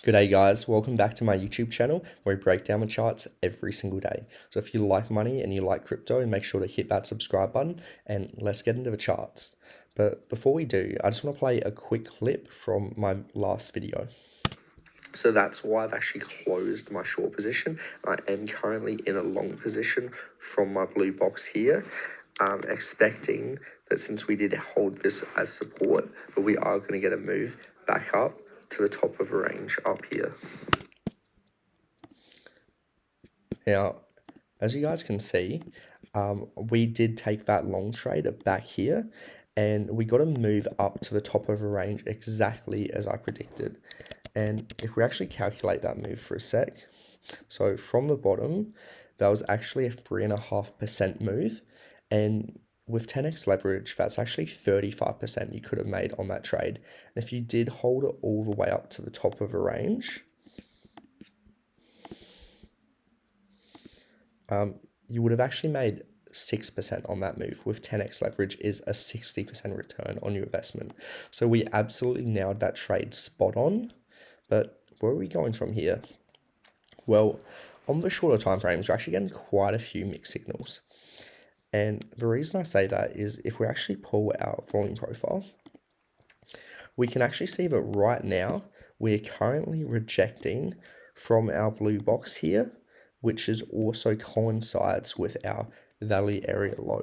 G'day guys, welcome back to my YouTube channel where we break down the charts every single day. So if you like money and you like crypto, make sure to hit that subscribe button and let's get into the charts. But before we do, I just want to play a quick clip from my last video. So that's why I've actually closed my short position. I am currently in a long position from my blue box here, expecting that since we did hold this as support, that we are going to get a move back up to the top of a range up here. Now, as you guys can see, we did take that long trade back here and we got to move up to the top of a range exactly as I predicted. And if we actually calculate that move for a sec, so from the bottom, that was actually a 3.5% move. And with 10x leverage, that's actually 35% you could have made on that trade. And if you did hold it all the way up to the top of a range, you would have actually made 6% on that move. With 10x leverage is a 60% return on your investment. So we absolutely nailed that trade spot on. But where are we going from here? Well, on the shorter time frames, we're actually getting quite a few mixed signals. And the reason I say that is if we actually pull our volume profile, we can actually see that right now we're currently rejecting from our blue box here, which is also coincides with our value area low.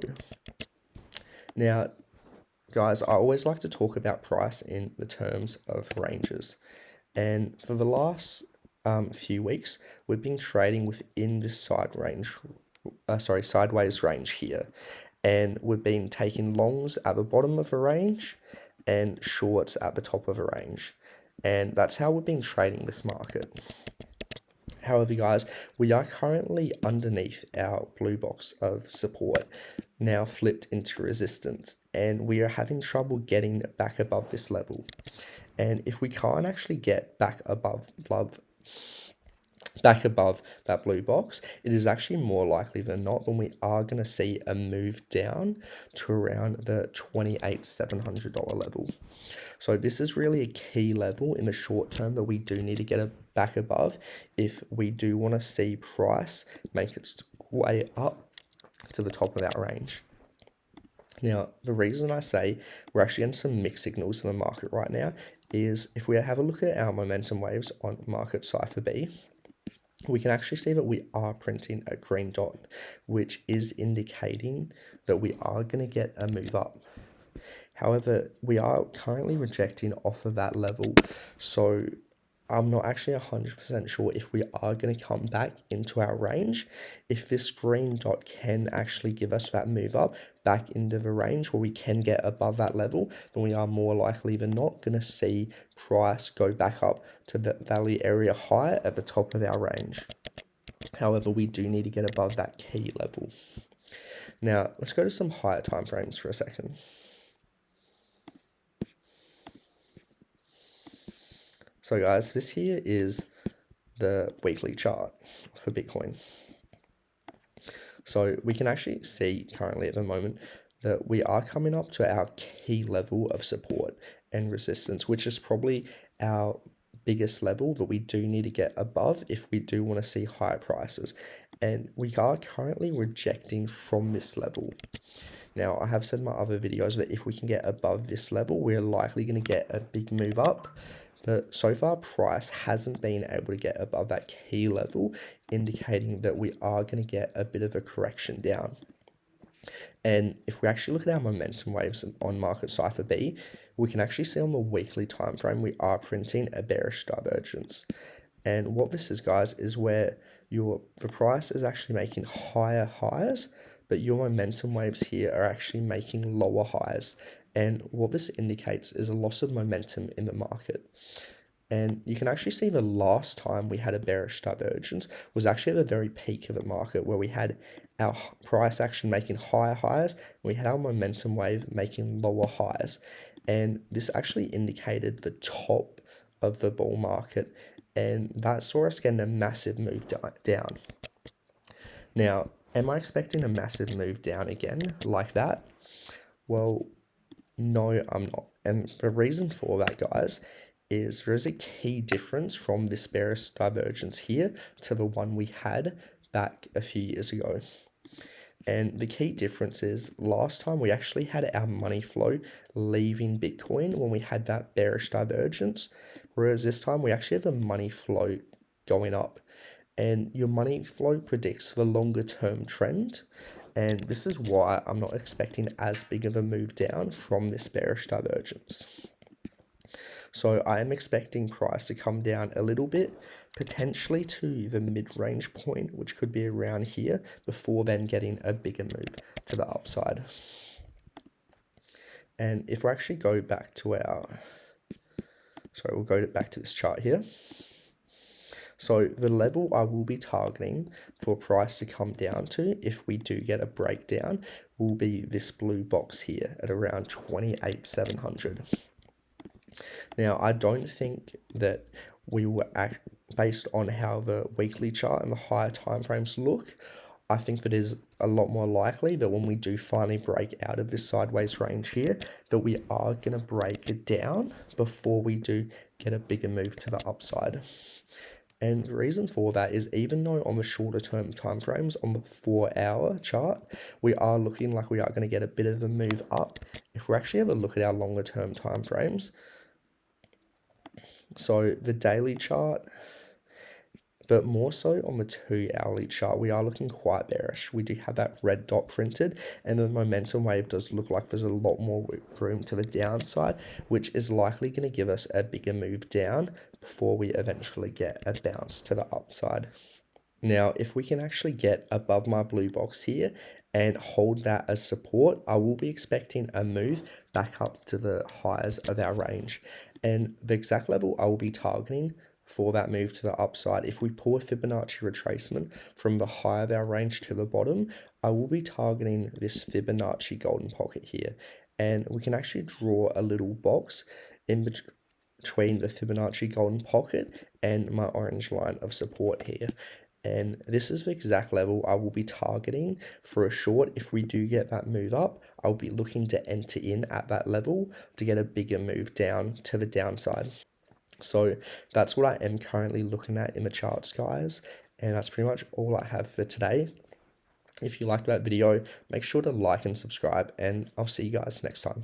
Now, guys, I always like to talk about price in the terms of ranges. And for the last few weeks, we've been trading within this sideways range here. And we've been taking longs at the bottom of a range and shorts at the top of a range. And that's how we've been trading this market. However, guys, we are currently underneath our blue box of support, now flipped into resistance, and we are having trouble getting back above this level. And if we can't actually get back above that blue box, it is actually more likely than not when we are going to see a move down to around the $28,700 level. So this is really a key level in the short term that we do need to get back above if we do want to see price make its way up to the top of our range. Now, the reason I say we're actually getting some mixed signals in the market right now is if we have a look at our momentum waves on market Cypher B, we can actually see that we are printing a green dot, which is indicating that we are going to get a move up. However, we are currently rejecting off of that level, so I'm not actually 100% sure if we are going to come back into our range. If this green dot can actually give us that move up back into the range where we can get above that level, then we are more likely than not going to see price go back up to the value area high at the top of our range. However, we do need to get above that key level. Now, let's go to some higher time frames for a second. So guys, this here is the weekly chart for Bitcoin. So we can actually see currently at the moment that we are coming up to our key level of support and resistance, which is probably our biggest level that we do need to get above if we do want to see higher prices. And we are currently rejecting from this level. Now, I have said in my other videos that if we can get above this level, we're likely going to get a big move up. But so far, price hasn't been able to get above that key level, indicating that we are going to get a bit of a correction down. And if we actually look at our momentum waves on market Cypher B, we can actually see on the weekly time frame we are printing a bearish divergence. And what this is, guys, is where the price is actually making higher highs, but your momentum waves here are actually making lower highs. And what this indicates is a loss of momentum in the market. And you can actually see the last time we had a bearish divergence was actually at the very peak of the market where we had our price action making higher highs. We had our momentum wave making lower highs. And this actually indicated the top of the bull market. And that saw us getting a massive move down. Now, am I expecting a massive move down again like that? Well, no, I'm not. And the reason for that, guys, is there is a key difference from this bearish divergence here to the one we had back a few years ago. And the key difference is last time we actually had our money flow leaving Bitcoin when we had that bearish divergence, whereas this time we actually have the money flow going up. And your money flow predicts the longer term trend. And this is why I'm not expecting as big of a move down from this bearish divergence. So I am expecting price to come down a little bit, potentially to the mid-range point, which could be around here, before then getting a bigger move to the upside. And if we actually go back to we'll go back to this chart here. So the level I will be targeting for price to come down to, if we do get a breakdown, will be this blue box here at around 28,700. Now, I don't think that we will act based on how the weekly chart and the higher timeframes look. I think that is a lot more likely that when we do finally break out of this sideways range here, that we are going to break it down before we do get a bigger move to the upside. And the reason for that is even though on the shorter term timeframes, on the 4-hour chart, we are looking like we are going to get a bit of a move up. If we actually have a look at our longer term timeframes, so the daily chart, but more so on the 2-hourly chart, we are looking quite bearish. We do have that red dot printed, and the momentum wave does look like there's a lot more room to the downside, which is likely going to give us a bigger move down before we eventually get a bounce to the upside. Now, if we can actually get above my blue box here and hold that as support, I will be expecting a move back up to the highs of our range. And the exact level I will be targeting for that move to the upside, if we pull a Fibonacci retracement from the high of our range to the bottom, I will be targeting this Fibonacci golden pocket here. And we can actually draw a little box in between the Fibonacci golden pocket and my orange line of support here. And this is the exact level I will be targeting for a short. If we do get that move up, I'll be looking to enter in at that level to get a bigger move down to the downside. So that's what I am currently looking at in the charts, guys. And that's pretty much all I have for today. If you liked that video, make sure to like and subscribe, and I'll see you guys next time.